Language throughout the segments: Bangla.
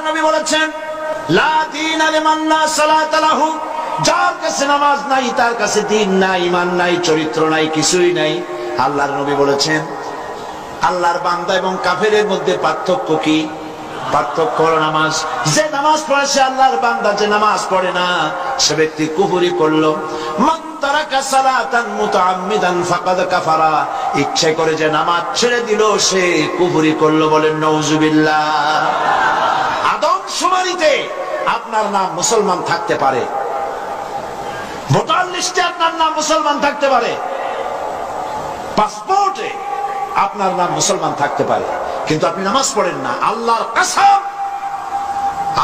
নবী বলেছেন, লা দীনা লিমান লা সালাতা লাহু, যার কাছে নামাজ নাই তার কাছে দ্বীন নাই, ঈমান নাই, চরিত্র নাই, কিছুই নাই। আল্লাহর নবী বলেছেন, আল্লাহর বান্দা এবং কাফেরের মধ্যে পার্থক্য কি? পার্থক্য হলো নামাজ। যে নামাজ পড়ে সে আল্লাহর বান্দা, যে নামাজ পড়ে না সে ব্যক্তি কুফরি করলো। মান তারাকা সালাতান মুতাআম্মিদান ফাকাদ কাফারা, ইচ্ছা করে যে নামাজ ছেড়ে দিল সে কুফরি করলো। বলেন নাউজুবিল্লাহ। আদমশুমারিতে আপনার নাম মুসলমান থাকতে পারে, ভোটার লিস্টে আপনার নাম মুসলমান থাকতে পারে, পাসপোর্টে আপনার নাম মুসলমান থাকতে পারে, কিন্তু আপনি নামাজ পড়েন না। আল্লাহর কসম,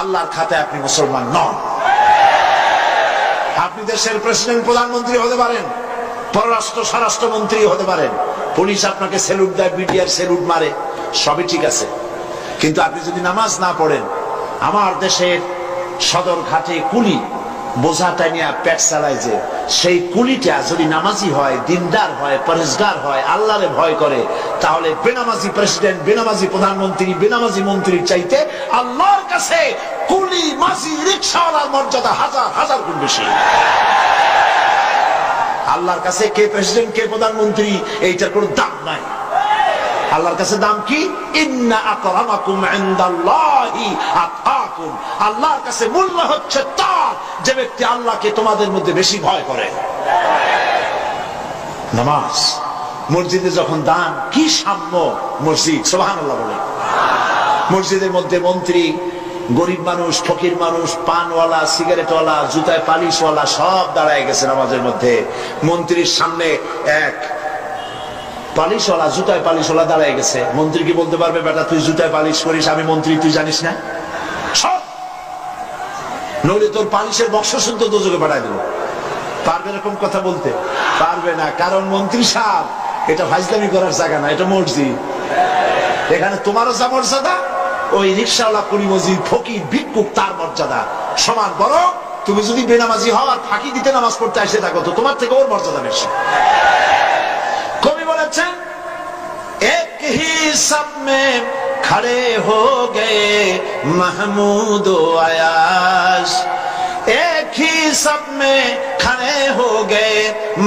আল্লাহর খাতায় আপনি মুসলমান নন। আপনি দেশের প্রেসিডেন্ট, প্রধানমন্ত্রী হতে পারেন, পররাষ্ট্র স্বরাষ্ট্রমন্ত্রী হতে পারেন, পুলিশ আপনাকে স্যালুট দেয়, বিডিআর স্যালুট মারে, সবই ঠিক আছে, কিন্তু আপনি যদি নামাজ না পড়েন, আমার দেশের সদর ঘাটে কুলি বোঝাটা নিয়ে পেট চালায়, যে সেই কুলিটা যদি নামাজি হয়, দিনদার হয়, পরেশগার হয়, আল্লাহরে ভয় করে, তাহলে বেনামাজি প্রেসিডেন্ট, বেনামাজি প্রধানমন্ত্রী, বেনামাজি মন্ত্রীর চাইতে আল্লাহর কাছে কুলি, মাঝি, রিকশাওয়ালার মর্যাদা হাজার হাজার গুণ বেশি। আল্লাহর কাছে কে প্রেসিডেন্ট, কে প্রধানমন্ত্রী, এইটার কোনো দাম নাই। আল্লাহর কাছে দাম কি? ইন্না আকরামাকুম ইনদাল্লাহি আতকাকুম। আল্লাহর কাছে মূল্য হচ্ছে তার যে ব্যক্তি আল্লাহকে তোমাদের মধ্যে বেশি ভয় করে। নামাজ, মসজিদে যখন দান, কি সাম্য মসজিদ, সুবহানাল্লাহ বলে। মসজিদের মধ্যে মন্ত্রী, গরিব মানুষ, ফকির মানুষ, পানওয়ালা, সিগারেটওয়ালা, জুতায় পালিশওয়ালা সব দাঁড়ায় গেছে নামাজের মধ্যে। মন্ত্রীর সামনে এক পালিশওয়ালা, জুতায় পালিশওয়ালা দাঁড়ায় গেছে। মন্ত্রী কি বলতে পারবে, বেটা তুই জুতায় পালিশ করিস, আমি মন্ত্রী, তুই জানিস না? সব নইলে তোর পালিশের বক্স শুদ্ধ দোজকে পাঠায় দেবো। পারবে এরকম কথা বলতে? পারবে না, কারণ মন্ত্রী সাহেব, এটা ফাজলামি করার জায়গা না, এটা মসজিদ। এখানে তোমারও যা মর্যাদা, ওই রিকশাওয়ালা, কুলি, মসজিদ, ফকির, ভিক্ষুক তার মর্যাদা সমান। বরং তুমি যদি বেনামাজি হও আর ফাঁকি দিতে নামাজ পড়তে এসে থাকো, তো তোমার থেকে ওর মর্যাদা বেশি। কবি বলেছেন, এক হি সব মে খড়ে হো গে মাহমুদ ও আয়াশ, এক হি সব মে খড়ে হো গে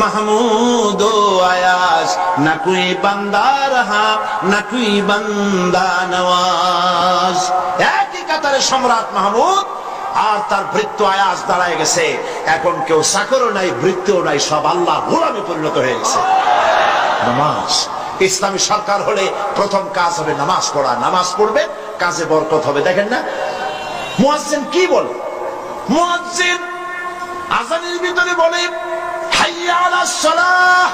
মাহমুদ ও আয়াশ, না কোই বান্দা রহা না কোই বান্দা নওয়াজ। একই কাতারে সম্রাট মাহমুদ আর তার ভৃত্য আয়াজ দাঁড়ায় গেছে। এখন কেউ চাকরও নাই, ভৃত্যও নাই, সব আল্লাহ গোলামে পরিণত হয়ে গেছে। নামাজ, ইসলামী সরকার হলে প্রথম কাজ হবে নামাজ পড়া। নামাজ পড়বে, কাজে বরকত হবে। দেখেন না মুয়াজ্জিন কি বলে? মুয়াজ্জিন আযানের ভিতরে বলে, হাইয়া আলাস সালাহ,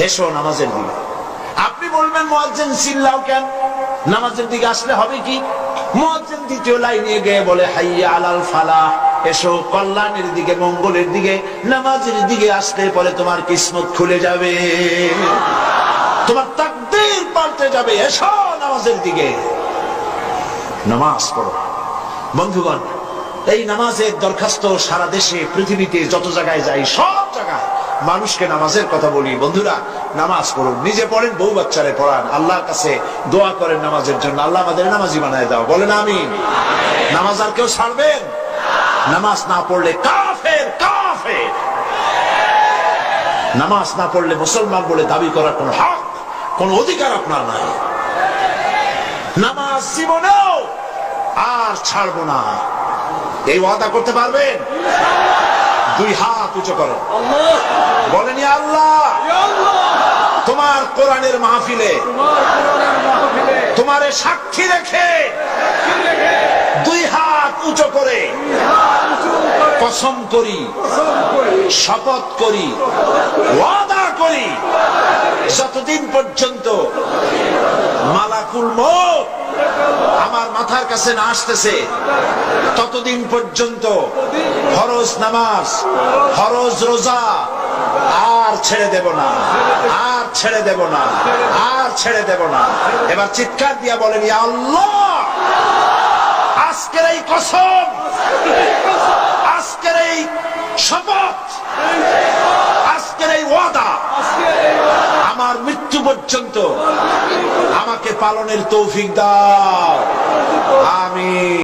এসো নামাজের দিকে। আপনি বলবেন মুয়াজ্জিন চিল্লাও কেন? নামাজের দিকে আসলে হবে কি? মুয়াজ্জিন দ্বিতীয় লাইনে গিয়ে বলে, হাইয়া আলাল ফালাহ, এসো কল্যাণের দিকে, মঙ্গলের দিকে। নামাজের দিকে আসলে পরে তোমার কিসমত খুলে যাবে, তোমার তাকদীর পাল্টে যাবে। এসো নামাজের দিকে, নামাজ পড়ো। বন্ধুগণ, এই নামাজের দরখাস্ত সারা দেশে, পৃথিবীতে যত জায়গায় যাই, সব জায়গায় মানুষকে নামাজের কথা বলি। বন্ধুরা, নামাজ পড়ুন, নিজে পড়েন, বউ বাচ্চারে পড়ান, আল্লাহর কাছে দোয়া করেন নামাজের জন্য, আল্লাহ আমাদের নামাজি বানায় দাও। বলেন আমিন। নামাজ আর কেউ ছাড়বেন? নামাজ না পড়লে কাফের, কাফের। নামাজ না পড়লে মুসলমান বলে দাবি করার কোন হক, কোন অধিকার আপনার নাই। নামাজ জীবনেও আর ছাড়বো না, এই ওয়াদা করতে পারবেন? দুই হাত উঁচু করেন, বলেন ইয়া আল্লাহ, তোমার কোরআনের মাহফিলে তোমারে সাক্ষী রেখে দুই হাত উঁচু করে কসম করি, শপথ করি, ওয়াদা করি, যতদিন পর্যন্ত মালাকুল মউত আমার মাথার কাছে না আসতেছে ততদিন পর্যন্ত ফরজ নামাজ, ফরজ রোজা আর ছেড়ে দেব না, আর ছেড়ে দেব না, আর ছেড়ে দেব না। এবার চিৎকার দিয়া বলেন, ইয়া আল্লাহ, আজকের এই কসম, আজকের এই শপথ, আজকের এই ওয়াদা আমার মৃত্যু পর্যন্ত আমাকে পালনের তৌফিক দাও।